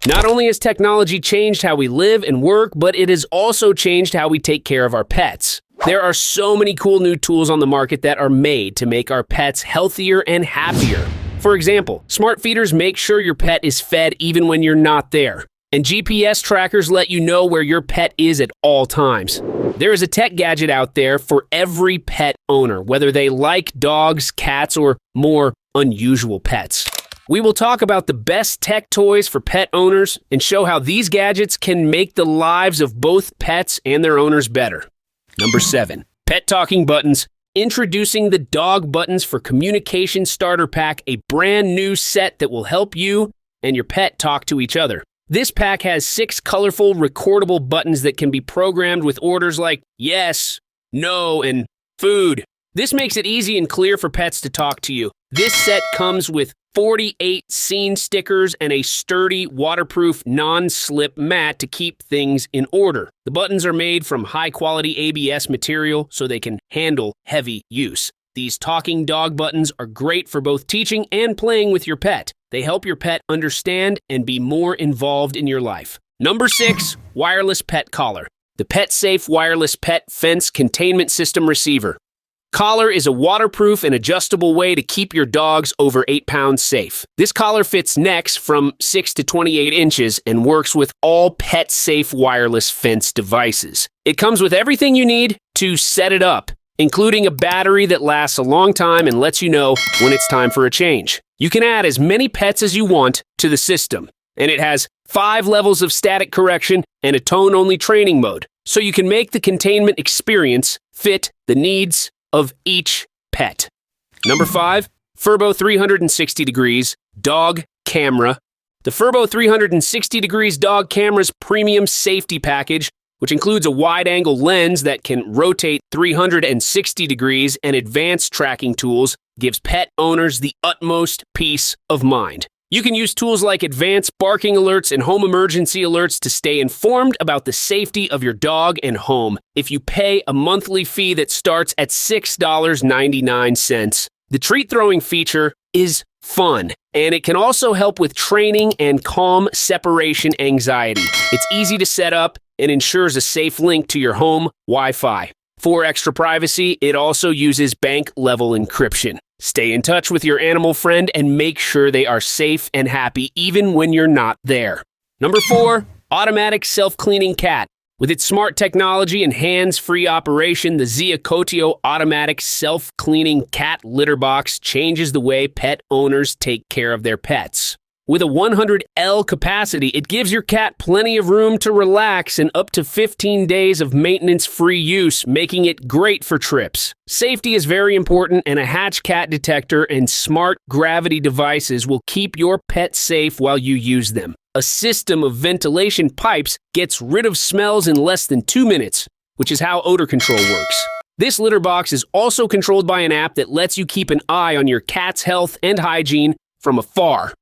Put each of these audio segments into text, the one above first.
Not only has technology changed how we live and work, but it has also changed how we take care of our pets. There are so many cool new tools on the market that are made to make our pets healthier and happier. For example, smart feeders make sure your pet is fed even when you're not there. And GPS trackers let you know where your pet is at all times. There is a tech gadget out there for every pet owner, whether they like dogs, cats, or more unusual pets. We will talk about the best tech toys for pet owners and show how these gadgets can make the lives of both pets and their owners better. Number 7. Pet talking buttons. Introducing the dog buttons for communication starter pack, a brand new set that will help you and your pet talk to each other. This pack has 6 colorful recordable buttons that can be programmed with orders like yes, no, and food. This makes it easy and clear for pets to talk to you. This set comes with 48 scene stickers and a sturdy, waterproof, non-slip mat to keep things in order. The buttons are made from high-quality ABS material so they can handle heavy use. These talking dog buttons are great for both teaching and playing with your pet. They help your pet understand and be more involved in your life. Number 6, wireless pet collar. The PetSafe Wireless Pet Fence Containment System Receiver. Collar is a waterproof and adjustable way to keep your dogs over 8 pounds safe. This collar fits necks from 6 to 28 inches and works with all PetSafe wireless fence devices. It comes with everything you need to set it up, including a battery that lasts a long time and lets you know when it's time for a change. You can add as many pets as you want to the system, and it has 5 levels of static correction and a tone-only training mode, so you can make the containment experience fit the needs of each pet. Number 5, Furbo 360 Degrees Dog Camera. The Furbo 360 Degrees Dog Camera's premium safety package, which includes a wide-angle lens that can rotate 360 degrees and advanced tracking tools, gives pet owners the utmost peace of mind. You can use tools like advanced barking alerts and home emergency alerts to stay informed about the safety of your dog and home if you pay a monthly fee that starts at $6.99. The treat throwing feature is fun, and it can also help with training and calm separation anxiety. It's easy to set up and ensures a safe link to your home Wi-Fi. For extra privacy, it also uses bank-level encryption. Stay in touch with your animal friend and make sure they are safe and happy even when you're not there. Number 4, automatic self-cleaning cat. With its smart technology and hands-free operation, the Ziacotio automatic self-cleaning cat litter box changes the way pet owners take care of their pets. With a 100L capacity, it gives your cat plenty of room to relax and up to 15 days of maintenance-free use, making it great for trips. Safety is very important, and a hatch cat detector and smart gravity devices will keep your pet safe while you use them. A system of ventilation pipes gets rid of smells in less than 2 minutes, which is how odor control works. This litter box is also controlled by an app that lets you keep an eye on your cat's health and hygiene from afar.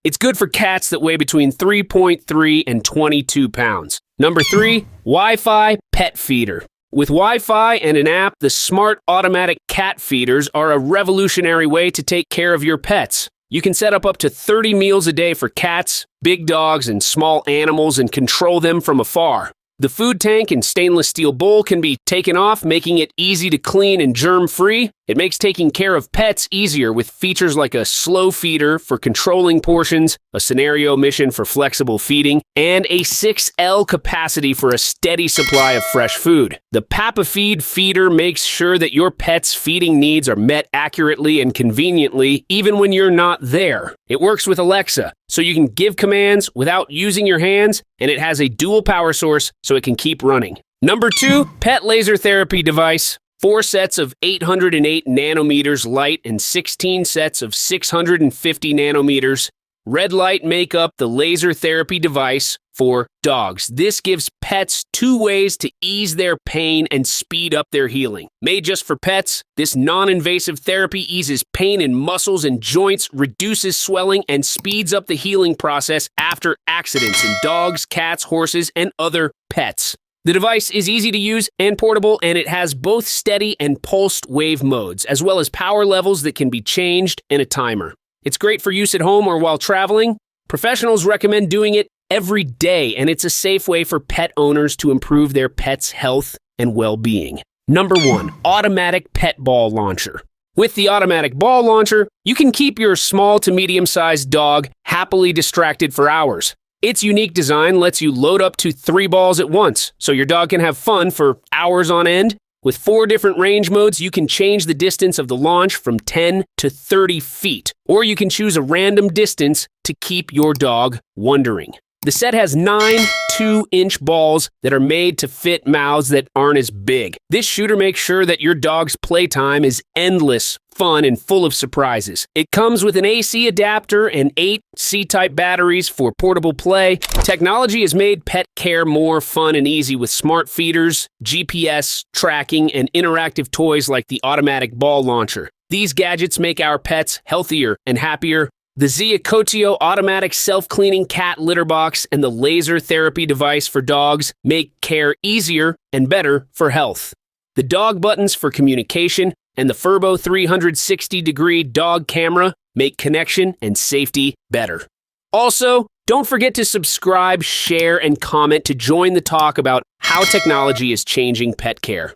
It's good for cats that weigh between 3.3 and 22 pounds. Number 3, Wi-Fi Pet Feeder. With Wi-Fi and an app, the smart automatic cat feeders are a revolutionary way to take care of your pets. You can set up to 30 meals a day for cats, big dogs, and small animals and control them from afar. The food tank and stainless steel bowl can be taken off, making it easy to clean and germ-free. It makes taking care of pets easier with features like a slow feeder for controlling portions, a scenario mission for flexible feeding, and a 6L capacity for a steady supply of fresh food. The PapaFeed feeder makes sure that your pet's feeding needs are met accurately and conveniently, even when you're not there. It works with Alexa, so you can give commands without using your hands, and it has a dual power source so it can keep running. Number 2, Pet Laser Therapy Device. 4 sets of 808 nanometers light and 16 sets of 650 nanometers. Red light make up the laser therapy device for dogs. This gives pets 2 ways to ease their pain and speed up their healing. Made just for pets, this non-invasive therapy eases pain in muscles and joints, reduces swelling, and speeds up the healing process after accidents in dogs, cats, horses, and other pets. The device is easy to use and portable, and it has both steady and pulsed wave modes, as well as power levels that can be changed and a timer. It's great for use at home or while traveling. Professionals recommend doing it every day, and it's a safe way for pet owners to improve their pet's health and well-being. Number 1, automatic pet ball launcher. With the automatic ball launcher, you can keep your small to medium-sized dog happily distracted for hours. Its unique design lets you load up to 3 balls at once, so your dog can have fun for hours on end. With 4 different range modes, you can change the distance of the launch from 10 to 30 feet, or you can choose a random distance to keep your dog wondering. The set has 9 2-inch balls that are made to fit mouths that aren't as big. This shooter makes sure that your dog's playtime is endless, fun, and full of surprises. It comes with an AC adapter and 8 C-type batteries for portable play. Technology has made pet care more fun and easy with smart feeders, GPS, tracking, and interactive toys like the automatic ball launcher. These gadgets make our pets healthier and happier. The Ziacotio automatic self-cleaning cat litter box and the laser therapy device for dogs make care easier and better for health. The dog buttons for communication and the Furbo 360-degree dog camera make connection and safety better. Also, don't forget to subscribe, share, and comment to join the talk about how technology is changing pet care.